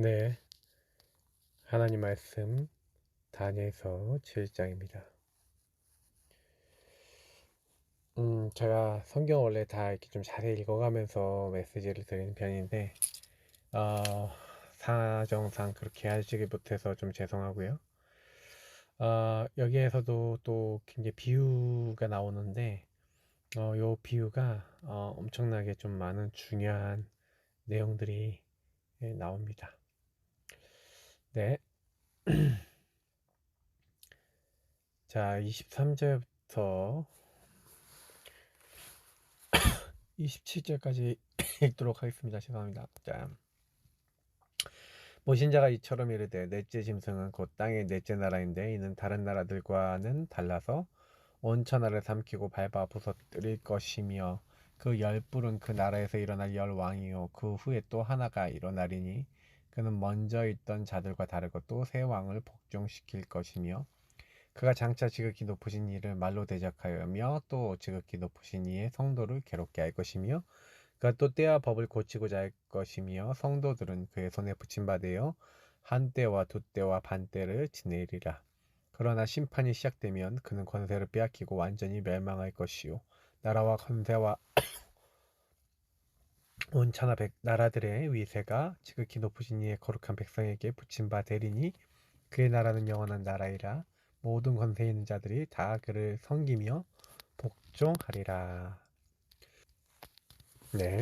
네, 하나님 말씀 다니엘서 7장입니다. 제가 성경 원래 다 이렇게 좀 자세히 읽어가면서 메시지를 드리는 편인데, 사정상 그렇게 하시기 못해서 좀 죄송하고요. 여기에서도 또 굉장히 비유가 나오는데, 요 비유가 엄청나게 좀 많은 중요한 내용들이 나옵니다. 네, 자, 23절부터 27절까지 읽도록 하겠습니다. 죄송합니다. 자, 모신 자가 이처럼 이르되 넷째 짐승은 곧 땅의 넷째 나라인데 이는 다른 나라들과는 달라서 온 천하를 삼키고 밟아 부서뜨릴 것이며 그 열 뿔은 그 나라에서 일어날 열 왕이요 그 후에 또 하나가 일어나리니 그는 먼저 있던 자들과 다르고 또 새 왕을 복종시킬 것이며 그가 장차 지극히 높으신 이를 말로 대적하여며 또 지극히 높으신 이의 성도를 괴롭게 할 것이며 그가 또 때와 법을 고치고자 할 것이며 성도들은 그의 손에 붙임받으여 한 때와 두 때와 반 때를 지내리라. 그러나 심판이 시작되면 그는 권세를 빼앗기고 완전히 멸망할 것이요 나라와 권세와 온 천하 나라들의 위세가 지극히 높으신 이의 거룩한 백성에게 붙임바 되리니 그의 나라는 영원한 나라이라. 모든 권세 있는 자들이 다 그를 섬기며 복종하리라. 네.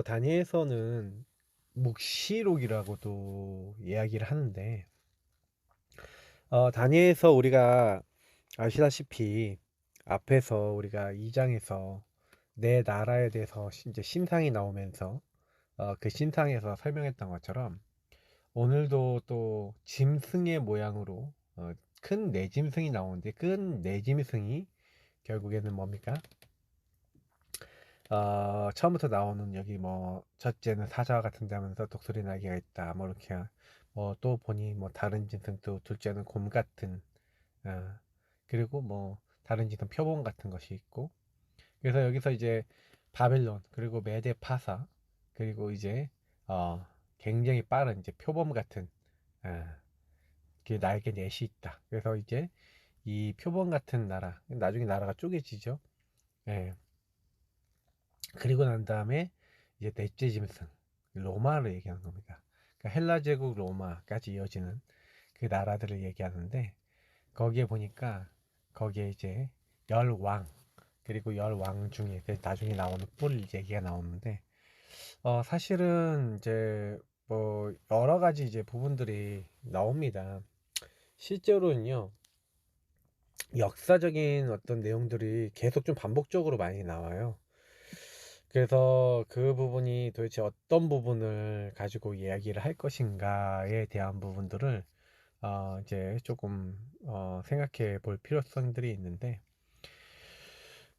다니엘서는 묵시록이라고도 이야기를 하는데, 다니엘서 우리가 아시다시피 앞에서 우리가 2장에서 내 나라에 대해서 이제 신상이 나오면서 그 신상에서 설명했던 것처럼 오늘도 또 짐승의 모양으로 큰 내짐승이 나오는데 큰 내짐승이 결국에는 뭡니까? 처음부터 나오는 여기 뭐 첫째는 사자와 같은 데 하면서 독수리 날개가 있다 뭐 이렇게 뭐 또 보니 뭐 다른 짐승 또 둘째는 곰 같은 그리고 뭐 다른 짐승 표범 같은 것이 있고 그래서 여기서 이제 바벨론 그리고 메데 파사 그리고 이제 어 굉장히 빠른 이제 표범 같은 그 날개 넷이 있다. 그래서 이제 이 표범 같은 나라 나중에 나라가 쪼개지죠. 예. 그리고 난 다음에 이제 넷째 짐승 로마를 얘기하는 겁니다. 그러니까 헬라 제국 로마까지 이어지는 그 나라들을 얘기하는데 거기에 보니까 거기에 이제 열 왕 그리고 열 왕 중에 나중에 나오는 뿔 얘기가 나오는데 사실은 이제 뭐 여러 가지 이제 부분들이 나옵니다. 실제로는요 역사적인 어떤 내용들이 계속 좀 반복적으로 많이 나와요. 그래서 그 부분이 도대체 어떤 부분을 가지고 이야기를 할 것인가에 대한 부분들을 이제 조금 생각해 볼 필요성들이 있는데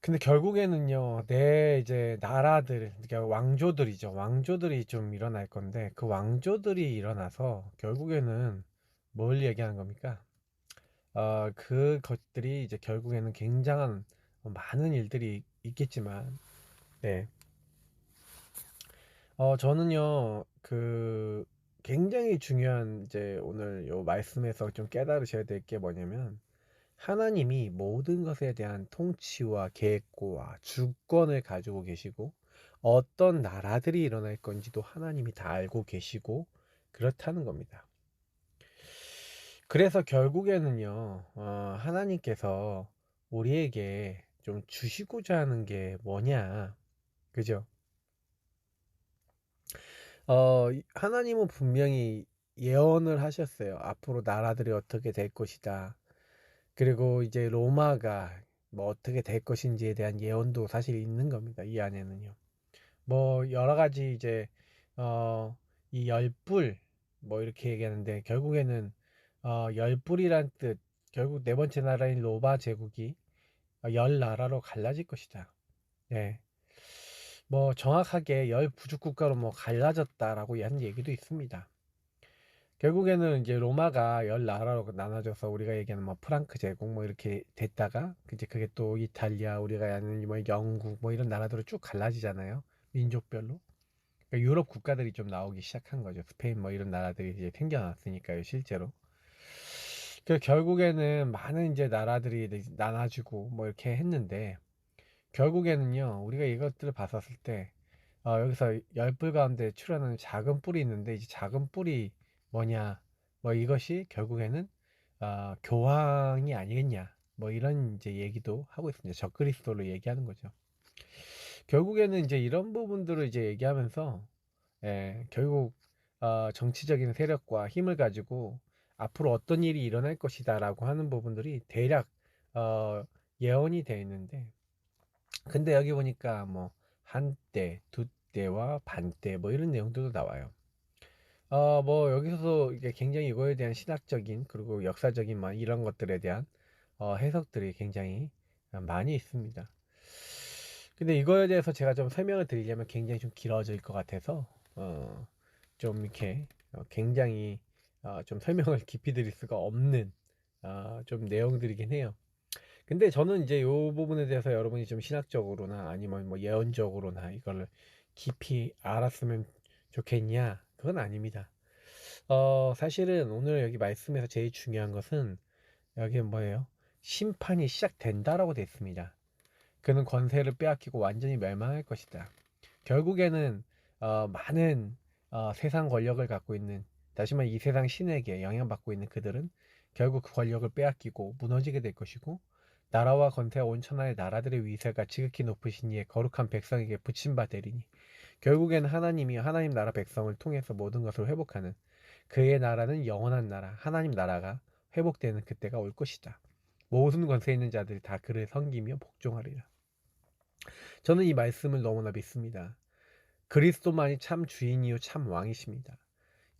근데 결국에는요 내 이제 나라들 그러니까 왕조들이죠 왕조들이 좀 일어날 건데 그 왕조들이 일어나서 결국에는 뭘 얘기하는 겁니까 그 것들이 이제 결국에는 굉장한 많은 일들이 있겠지만 네 저는요, 굉장히 중요한, 이제, 오늘 요 말씀에서 좀 깨달으셔야 될 게 뭐냐면, 하나님이 모든 것에 대한 통치와 계획과 주권을 가지고 계시고, 어떤 나라들이 일어날 건지도 하나님이 다 알고 계시고, 그렇다는 겁니다. 그래서 결국에는요, 하나님께서 우리에게 좀 주시고자 하는 게 뭐냐, 그죠? 하나님은 분명히 예언을 하셨어요. 앞으로 나라들이 어떻게 될 것이다. 그리고 이제 로마가 뭐 어떻게 될 것인지에 대한 예언도 사실 있는 겁니다. 이 안에는요. 뭐 여러 가지 이제 어, 이 열불 뭐 이렇게 얘기하는데 결국에는 열불이란 뜻 결국 네 번째 나라인 로마 제국이 열 나라로 갈라질 것이다. 예. 뭐 정확하게 열 부족 국가로 뭐 갈라졌다라고 하는 얘기도 있습니다. 결국에는 이제 로마가 열 나라로 나눠져서 우리가 얘기하는 뭐 프랑크 제국 뭐 이렇게 됐다가 이제 그게 또 이탈리아 우리가 아는 뭐 영국 뭐 이런 나라들로 쭉 갈라지잖아요. 민족별로. 그러니까 유럽 국가들이 좀 나오기 시작한 거죠. 스페인 뭐 이런 나라들이 이제 생겨났으니까요, 실제로. 그 결국에는 많은 이제 나라들이 나눠지고 뭐 이렇게 했는데, 결국에는요, 우리가 이것들을 봤었을 때, 여기서 열불 가운데 출현하는 작은 뿔이 있는데, 이제 작은 뿔이 뭐냐, 뭐 이것이 결국에는 교황이 아니겠냐, 뭐 이런 이제 얘기도 하고 있습니다. 적그리스도로 얘기하는 거죠. 결국에는 이제 이런 부분들을 이제 얘기하면서, 결국 정치적인 세력과 힘을 가지고 앞으로 어떤 일이 일어날 것이다라고 하는 부분들이 대략 어, 예언이 되어 있는데, 근데 여기 보니까 뭐 한때, 두때와 반때 뭐 이런 내용들도 나와요. 뭐 여기서도 이게 굉장히 이거에 대한 신학적인 그리고 역사적인 이런 것들에 대한 해석들이 굉장히 많이 있습니다. 근데 이거에 대해서 제가 좀 설명을 드리려면 굉장히 좀 길어질 것 같아서 좀 이렇게 굉장히 좀 설명을 깊이 드릴 수가 없는 좀 내용들이긴 해요. 근데 저는 이제 요 부분에 대해서 여러분이 좀 신학적으로나 아니면 뭐 예언적으로나 이걸 깊이 알았으면 좋겠냐? 그건 아닙니다. 사실은 오늘 여기 말씀에서 제일 중요한 것은 여기 뭐예요? 심판이 시작된다라고 되어 있습니다. 그는 권세를 빼앗기고 완전히 멸망할 것이다. 결국에는 많은 세상 권력을 갖고 있는, 다시 말해 이 세상 신에게 영향받고 있는 그들은 결국 그 권력을 빼앗기고 무너지게 될 것이고, 나라와 권세와 온 천하의 나라들의 위세가 지극히 높으신 이의 거룩한 백성에게 붙임바 되리니, 결국에는 하나님이 하나님 나라 백성을 통해서 모든 것을 회복하는 그의 나라는 영원한 나라, 하나님 나라가 회복되는 그때가 올 것이다. 모든 권세 있는 자들이 다 그를 섬기며 복종하리라. 저는 이 말씀을 너무나 믿습니다. 그리스도만이 참 주인이요 참 왕이십니다.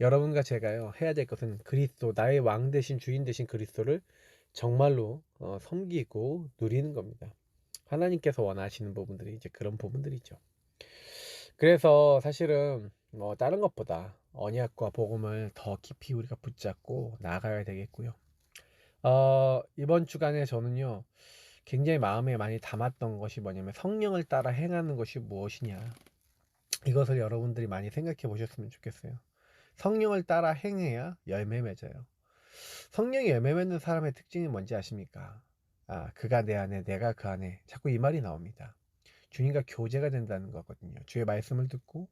여러분과 제가요 해야 될 것은 그리스도, 나의 왕 대신 주인 대신 그리스도를 정말로 섬기고 누리는 겁니다. 하나님께서 원하시는 부분들이 이제 그런 부분들이죠. 그래서 사실은 뭐 다른 것보다 언약과 복음을 더 깊이 우리가 붙잡고 나아가야 되겠고요. 이번 주간에 저는요 굉장히 마음에 많이 담았던 것이 뭐냐면, 성령을 따라 행하는 것이 무엇이냐, 이것을 여러분들이 많이 생각해 보셨으면 좋겠어요. 성령을 따라 행해야 열매 맺어요. 성령이 열매 맺는 사람의 특징이 뭔지 아십니까? 그가 내 안에, 내가 그 안에. 자꾸 이 말이 나옵니다. 주님과 교제가 된다는 거거든요. 주의 말씀을 듣고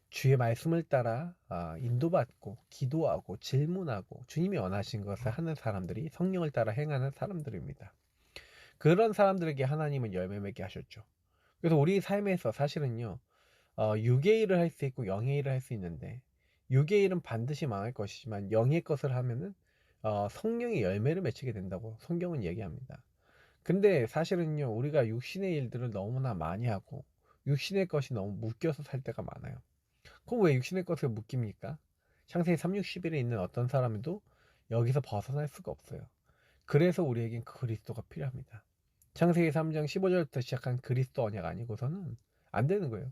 주의 말씀을 따라 인도받고 기도하고 질문하고 주님이 원하신 것을 하는 사람들이 성령을 따라 행하는 사람들입니다. 그런 사람들에게 하나님은 열매 맺게 하셨죠. 그래서 우리 삶에서 사실은요, 육의 일을 할 수 있고 영의 일을 할 수 있는데, 육의 일은 반드시 망할 것이지만 영의 것을 하면은 성령의 열매를 맺히게 된다고 성경은 얘기합니다. 근데 사실은요, 우리가 육신의 일들을 너무나 많이 하고 육신의 것이 너무 묶여서 살 때가 많아요. 그럼 왜 육신의 것을 묶입니까? 창세기 3, 60일에 있는 어떤 사람도 여기서 벗어날 수가 없어요. 그래서 우리에겐 그리스도가 필요합니다. 창세기 3장 15절부터 시작한 그리스도 언약 아니고서는 안 되는 거예요.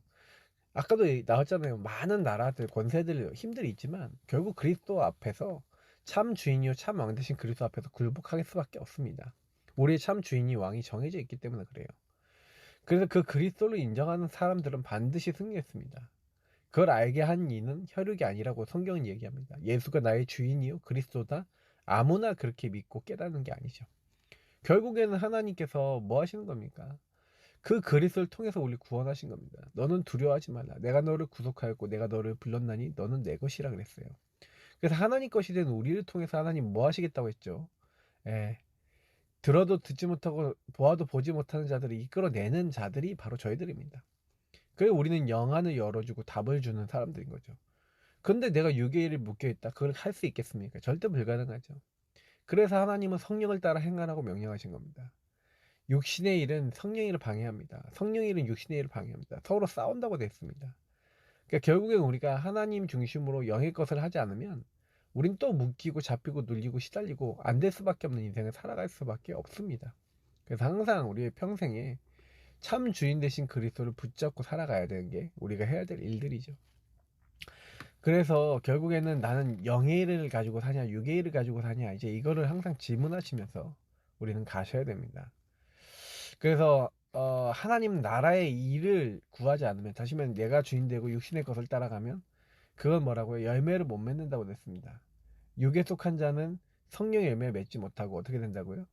아까도 나왔잖아요. 많은 나라들, 권세들, 힘들이 있지만 결국 그리스도 앞에서 참 주인이요 참 왕 대신 그리스도 앞에서 굴복할 수밖에 없습니다. 우리의 참 주인이 왕이 정해져 있기 때문에 그래요. 그래서 그 그리스도를 인정하는 사람들은 반드시 승리했습니다. 그걸 알게 한 이는 혈육이 아니라고 성경은 얘기합니다. 예수가 나의 주인이요 그리스도다. 아무나 그렇게 믿고 깨닫는 게 아니죠. 결국에는 하나님께서 뭐 하시는 겁니까? 그 그리스도를 통해서 우리 구원하신 겁니다. 너는 두려워하지 말라. 내가 너를 구속하였고 내가 너를 불렀나니 너는 내 것이라 그랬어요. 그래서 하나님 것이 된 우리를 통해서 하나님 뭐 하시겠다고 했죠? 예, 들어도 듣지 못하고 보아도 보지 못하는 자들을 이끌어내는 자들이 바로 저희들입니다. 그래서 우리는 영안을 열어주고 답을 주는 사람들인 거죠. 근데 내가 유괴일을 묶여있다. 그걸 할 수 있겠습니까? 절대 불가능하죠. 그래서 하나님은 성령을 따라 행하라고 명령하신 겁니다. 육신의 일은 성령의 일을 방해합니다. 성령의 일은 육신의 일을 방해합니다. 서로 싸운다고 되어 있습니다. 그러니까 결국엔 우리가 하나님 중심으로 영의 것을 하지 않으면 우린 또 묶이고 잡히고 눌리고 시달리고 안 될 수밖에 없는 인생을 살아갈 수밖에 없습니다. 그래서 항상 우리의 평생에 참 주인 대신 그리스도를 붙잡고 살아가야 되는 게 우리가 해야 될 일들이죠. 그래서 결국에는 나는 영의 일을 가지고 사냐 육의 일을 가지고 사냐, 이제 이거를 항상 질문하시면서 우리는 가셔야 됩니다. 그래서 하나님 나라의 일을 구하지 않으면, 다시 말하면 내가 주인 되고 육신의 것을 따라가면 그건 뭐라고요? 열매를 못 맺는다고 됐습니다. 육에 속한 자는 성령의 열매를 맺지 못하고 어떻게 된다고요?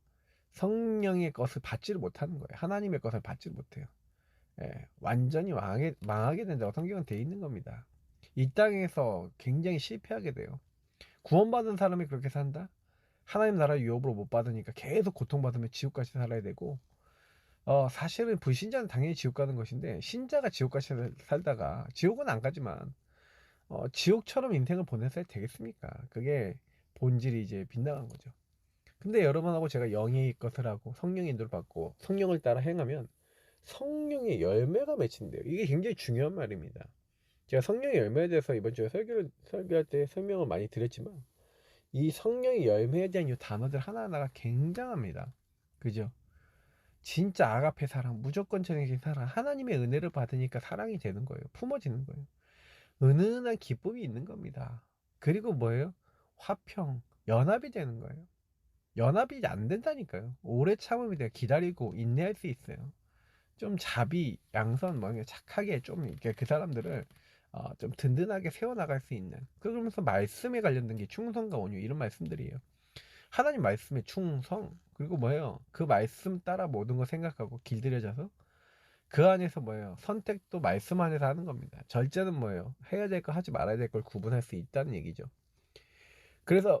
성령의 것을 받지를 못하는 거예요. 하나님의 것을 받지를 못해요. 예, 완전히 망하게 된다고 성경은 돼 있는 겁니다. 이 땅에서 굉장히 실패하게 돼요. 구원받은 사람이 그렇게 산다? 하나님 나라 유업으로 못 받으니까 계속 고통받으면 지옥같이 살아야 되고, 사실은 불신자는 당연히 지옥 가는 것인데, 신자가 지옥같이 살다가, 지옥은 안 가지만, 지옥처럼 인생을 보냈어야 되겠습니까? 그게 본질이 이제 빗나간 거죠. 근데 여러분하고 제가 영의 것을 하고 성령의 인도를 받고 성령을 따라 행하면 성령의 열매가 맺힌대요. 이게 굉장히 중요한 말입니다. 제가 성령의 열매에 대해서 이번 주에 설교할 때 설명을 많이 드렸지만, 이 성령의 열매에 대한 이 단어들 하나하나가 굉장합니다. 그죠? 진짜 아가페 사랑, 무조건적인 사랑, 하나님의 은혜를 받으니까 사랑이 되는 거예요. 품어지는 거예요. 은은한 기쁨이 있는 겁니다. 그리고 뭐예요? 화평, 연합이 되는 거예요. 연합이 안 된다니까요. 오래 참으면 돼요. 기다리고 인내할 수 있어요. 좀 자비, 양선, 뭐 착하게 좀 이렇게 그 사람들을 좀 든든하게 세워나갈 수 있는. 그러면서 말씀에 관련된 게 충성과 온유 이런 말씀들이에요. 하나님 말씀에 충성, 그리고 뭐예요? 그 말씀 따라 모든 거 생각하고 길들여져서 그 안에서 뭐예요? 선택도 말씀 안에서 하는 겁니다. 절제는 뭐예요? 해야 될 거 하지 말아야 될 걸 구분할 수 있다는 얘기죠. 그래서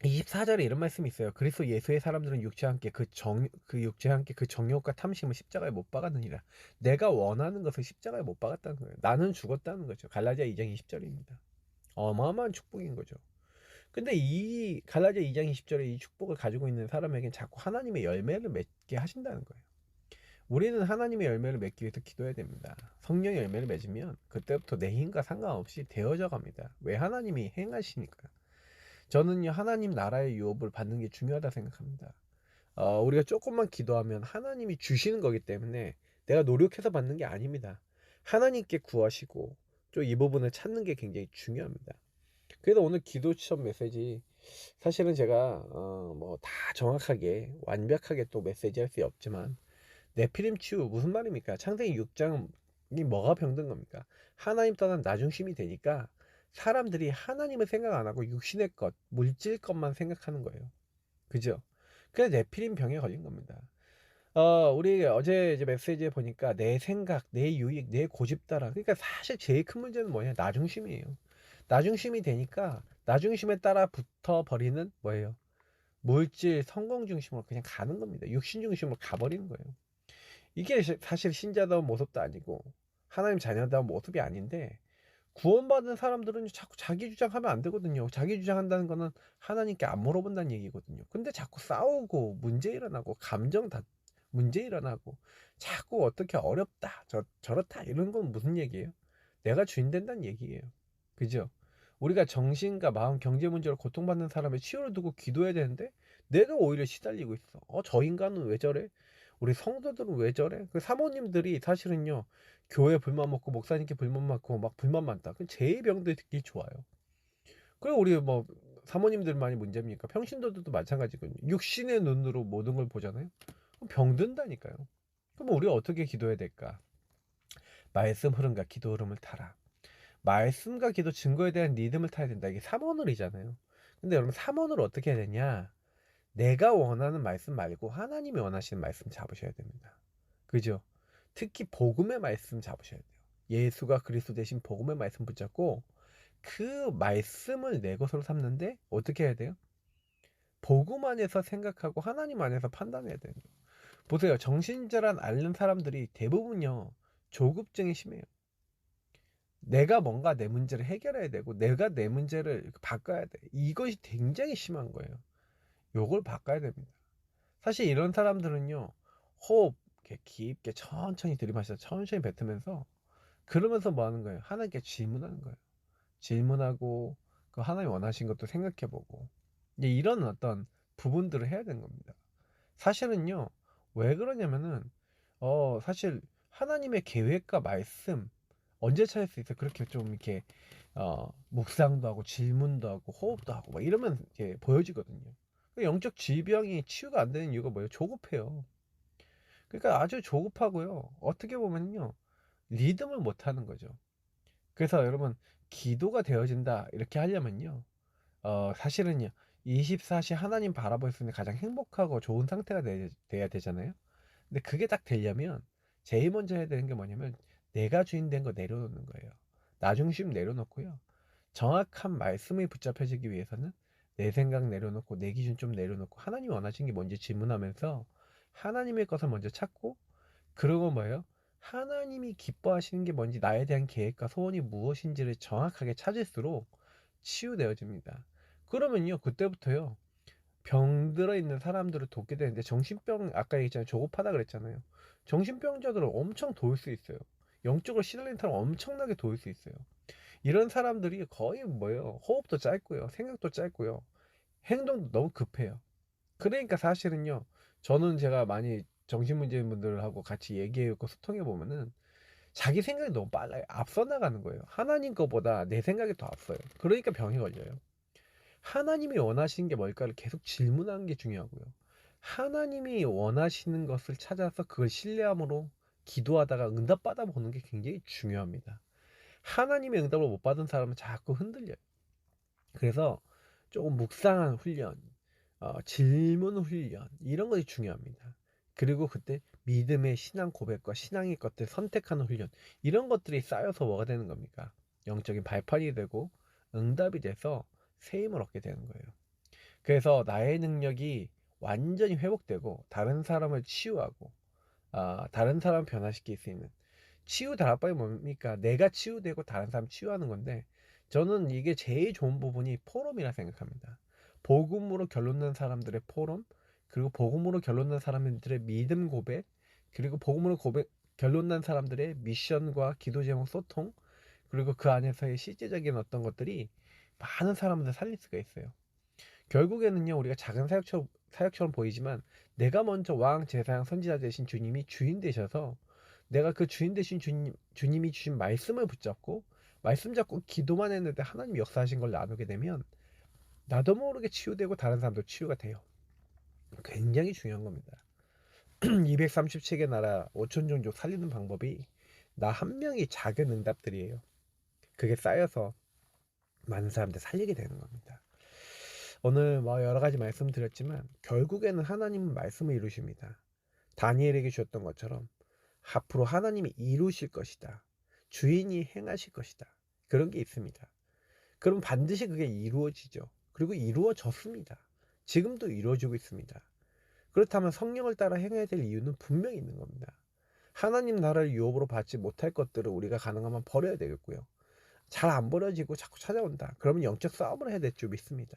24절에 이런 말씀이 있어요. 그리스도 예수의 사람들은 육체와 함께 육체와 함께 그 정욕과 탐심을 십자가에 못 박았느니라. 내가 원하는 것을 십자가에 못 박았다는 거예요. 나는 죽었다는 거죠. 갈라디아 2장 20절입니다. 어마어마한 축복인 거죠. 근데 이 갈라디아 2장 20절에 이 축복을 가지고 있는 사람에겐 자꾸 하나님의 열매를 맺게 하신다는 거예요. 우리는 하나님의 열매를 맺기 위해서 기도해야 됩니다. 성령의 열매를 맺으면 그때부터 내 힘과 상관없이 되어져 갑니다. 왜? 하나님이 행하시니까요. 저는요, 하나님 나라의 유업을 받는 게 중요하다 생각합니다. 우리가 조금만 기도하면 하나님이 주시는 거기 때문에 내가 노력해서 받는 게 아닙니다. 하나님께 구하시고 좀 이 부분을 찾는 게 굉장히 중요합니다. 그래서 오늘 기도 시험 메시지, 사실은 제가 뭐 다 정확하게 완벽하게 또 메시지 할 수 없지만, 네피림 치유 무슨 말입니까? 창세기 6장이 뭐가 병든 겁니까? 하나님 떠난 나중심이 되니까 사람들이 하나님을 생각 안 하고 육신의 것, 물질 것만 생각하는 거예요. 그죠? 그래서 네피림 병에 걸린 겁니다. 우리 어제 이제 메시지에 보니까 내 생각, 내 유익, 내 고집 따라. 그러니까 사실 제일 큰 문제는 뭐냐? 나중심이에요. 나중심이 되니까 나중심에 따라 붙어 버리는 뭐예요? 물질, 성공 중심으로 그냥 가는 겁니다. 육신 중심으로 가버리는 거예요. 이게 사실 신자다운 모습도 아니고 하나님 자녀다운 모습이 아닌데, 구원받은 사람들은 자꾸 자기 주장하면 안 되거든요. 자기 주장한다는 거는 하나님께 안 물어본다는 얘기거든요. 근데 자꾸 싸우고 문제 일어나고 문제 일어나고 자꾸 어떻게 어렵다 저렇다 이런 건 무슨 얘기예요? 내가 주인 된다는 얘기예요. 그죠? 우리가 정신과 마음 경제 문제로 고통받는 사람의 치유를 두고 기도해야 되는데 내가 오히려 시달리고 있어. 저 인간은 왜 저래? 우리 성도들은 왜 저래? 그 사모님들이 사실은요, 교회 불만 먹고 목사님께 불만 많고 막 불만 많다. 그 제일 병들기 좋아요. 그리고 우리 뭐 사모님들만이 문제입니까? 평신도들도 마찬가지거든요. 육신의 눈으로 모든 걸 보잖아요. 그럼 병든다니까요. 그럼 우리가 어떻게 기도해야 될까? 말씀 흐름과 기도 흐름을 타라. 말씀과 기도 증거에 대한 리듬을 타야 된다. 이게 삼원을이잖아요. 근데 여러분, 삼원을 어떻게 해야 되냐? 내가 원하는 말씀 말고 하나님이 원하시는 말씀 잡으셔야 됩니다. 그죠? 특히 복음의 말씀 잡으셔야 돼요. 예수가 그리스도 대신 복음의 말씀 붙잡고 그 말씀을 내 것으로 삼는데 어떻게 해야 돼요? 복음 안에서 생각하고 하나님 안에서 판단해야 돼요. 보세요. 정신질환 앓는 사람들이 대부분요, 조급증이 심해요. 내가 뭔가 내 문제를 해결해야 되고 내가 내 문제를 바꿔야 돼. 이것이 굉장히 심한 거예요. 요걸 바꿔야 됩니다. 사실 이런 사람들은요, 호흡 이렇게 깊게 천천히 들이마셔서 천천히 뱉으면서, 그러면서 뭐 하는 거예요? 하나님께 질문하는 거예요. 질문하고 그 하나님 원하신 것도 생각해보고, 이제 이런 어떤 부분들을 해야 되는 겁니다. 사실은요, 왜 그러냐면은 사실 하나님의 계획과 말씀 언제 찾을 수 있어요? 그렇게 좀 이렇게 묵상도 하고 질문도 하고 호흡도 하고 막 이러면 이게 보여지거든요. 영적 질병이 치유가 안 되는 이유가 뭐예요? 조급해요. 그러니까 아주 조급하고요. 어떻게 보면요. 리듬을 못 하는 거죠. 그래서 여러분, 기도가 되어진다 이렇게 하려면요. 사실은요. 24시 하나님 바라볼 수 있는 가장 행복하고 좋은 상태가 돼야 되잖아요. 근데 그게 딱 되려면 제일 먼저 해야 되는 게 뭐냐면 내가 주인 된 거 내려놓는 거예요. 나 중심 내려놓고요. 정확한 말씀이 붙잡혀지기 위해서는 내 생각 내려놓고 내 기준 좀 내려놓고 하나님이 원하시는 게 뭔지 질문하면서 하나님의 것을 먼저 찾고, 그리고 뭐예요? 하나님이 기뻐하시는 게 뭔지, 나에 대한 계획과 소원이 무엇인지를 정확하게 찾을수록 치유되어집니다. 그러면요, 그때부터요, 병들어 있는 사람들을 돕게 되는데, 정신병, 아까 얘기했잖아요. 조급하다 그랬잖아요. 정신병자들을 엄청 도울 수 있어요. 영적으로 시달린 사람 엄청나게 도울 수 있어요. 이런 사람들이 거의 뭐예요? 호흡도 짧고요. 생각도 짧고요. 행동도 너무 급해요. 그러니까 사실은요, 저는 제가 많이 정신문제인 분들하고 같이 얘기해고 소통해 보면은 자기 생각이 너무 빨라요. 앞서 나가는 거예요. 하나님 거보다 내 생각이 더 앞서요. 그러니까 병이 걸려요. 하나님이 원하시는 게 뭘까를 계속 질문하는 게 중요하고요. 하나님이 원하시는 것을 찾아서 그걸 신뢰함으로 기도하다가 응답 받아보는 게 굉장히 중요합니다. 하나님의 응답을 못 받은 사람은 자꾸 흔들려요. 그래서 조금 묵상한 훈련, 질문 훈련, 이런 것이 중요합니다. 그리고 그때 믿음의 신앙 고백과 신앙의 것들 선택하는 훈련, 이런 것들이 쌓여서 뭐가 되는 겁니까? 영적인 발판이 되고 응답이 돼서 새 힘을 얻게 되는 거예요. 그래서 나의 능력이 완전히 회복되고 다른 사람을 치유하고, 다른 사람 변화시킬 수 있는, 치유 다락방이 뭡니까? 내가 치유되고 다른 사람 치유하는 건데, 저는 이게 제일 좋은 부분이 포럼이라 생각합니다. 복음으로 결론난 사람들의 포럼, 그리고 복음으로 결론난 사람들의 믿음 고백, 그리고 복음으로 결론난 사람들의 미션과 기도 제목 소통, 그리고 그 안에서의 실제적인 어떤 것들이 많은 사람들을 살릴 수가 있어요. 결국에는요, 우리가 작은 사역처럼 보이지만 내가 먼저 왕, 제사장, 선지자 되신 주님이 주인 되셔서, 내가 그 주인 되신 주님이 주신 말씀을 붙잡고 말씀 잡고 기도만 했는데 하나님 역사하신 걸 나누게 되면 나도 모르게 치유되고 다른 사람도 치유가 돼요. 굉장히 중요한 겁니다. 237개 나라 5천 종족 살리는 방법이 나 한 명이 작은 응답들이에요. 그게 쌓여서 많은 사람들 살리게 되는 겁니다. 오늘 뭐 여러 가지 말씀드렸지만 결국에는 하나님은 말씀을 이루십니다. 다니엘에게 주었던 것처럼 앞으로 하나님이 이루실 것이다. 주인이 행하실 것이다. 그런 게 있습니다. 그럼 반드시 그게 이루어지죠. 그리고 이루어졌습니다. 지금도 이루어지고 있습니다. 그렇다면 성령을 따라 행해야 될 이유는 분명히 있는 겁니다. 하나님 나라를 유업으로 받지 못할 것들을 우리가 가능하면 버려야 되겠고요. 잘 안 버려지고 자꾸 찾아온다. 그러면 영적 싸움을 해야 될 줄 믿습니다.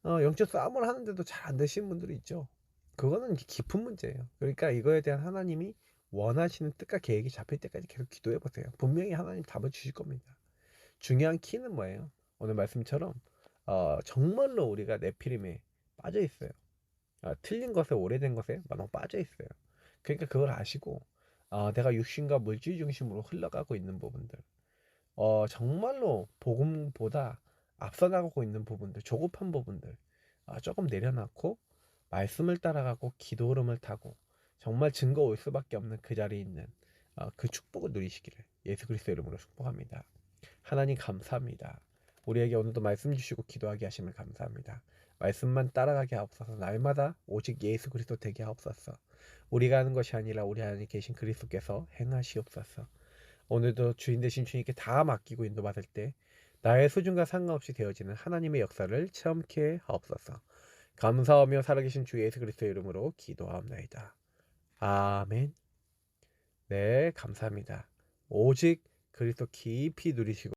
영적 싸움을 하는데도 잘 안 되시는 분들이 있죠. 그거는 깊은 문제예요. 그러니까 이거에 대한 하나님이 원하시는 뜻과 계획이 잡힐 때까지 계속 기도해 보세요. 분명히 하나님 답을 주실 겁니다. 중요한 키는 뭐예요? 오늘 말씀처럼 정말로 우리가 네피림에 빠져 있어요. 틀린 것에, 오래된 것에 너무 빠져 있어요. 그러니까 그걸 아시고, 내가 육신과 물질 중심으로 흘러가고 있는 부분들, 정말로 복음보다 앞서 나가고 있는 부분들, 조급한 부분들, 조금 내려놓고 말씀을 따라가고 기도 흐름을 타고 정말 증거 올 수밖에 없는 그 자리에 있는 그 축복을 누리시기를 예수 그리스도 이름으로 축복합니다. 하나님 감사합니다. 우리에게 오늘도 말씀 주시고 기도하게 하심을 감사합니다. 말씀만 따라가게 하옵소서. 날마다 오직 예수 그리스도 되게 하옵소서. 우리가 하는 것이 아니라 우리 안에 계신 그리스도께서 행하시옵소서. 오늘도 주인 되신 주님께 다 맡기고 인도받을 때 나의 수준과 상관없이 되어지는 하나님의 역사를 체험케 하옵소서. 감사하며 살아계신 주 예수 그리스도의 이름으로 기도하옵나이다. 아멘. 네, 감사합니다. 오직 그리스도 깊이 누리시고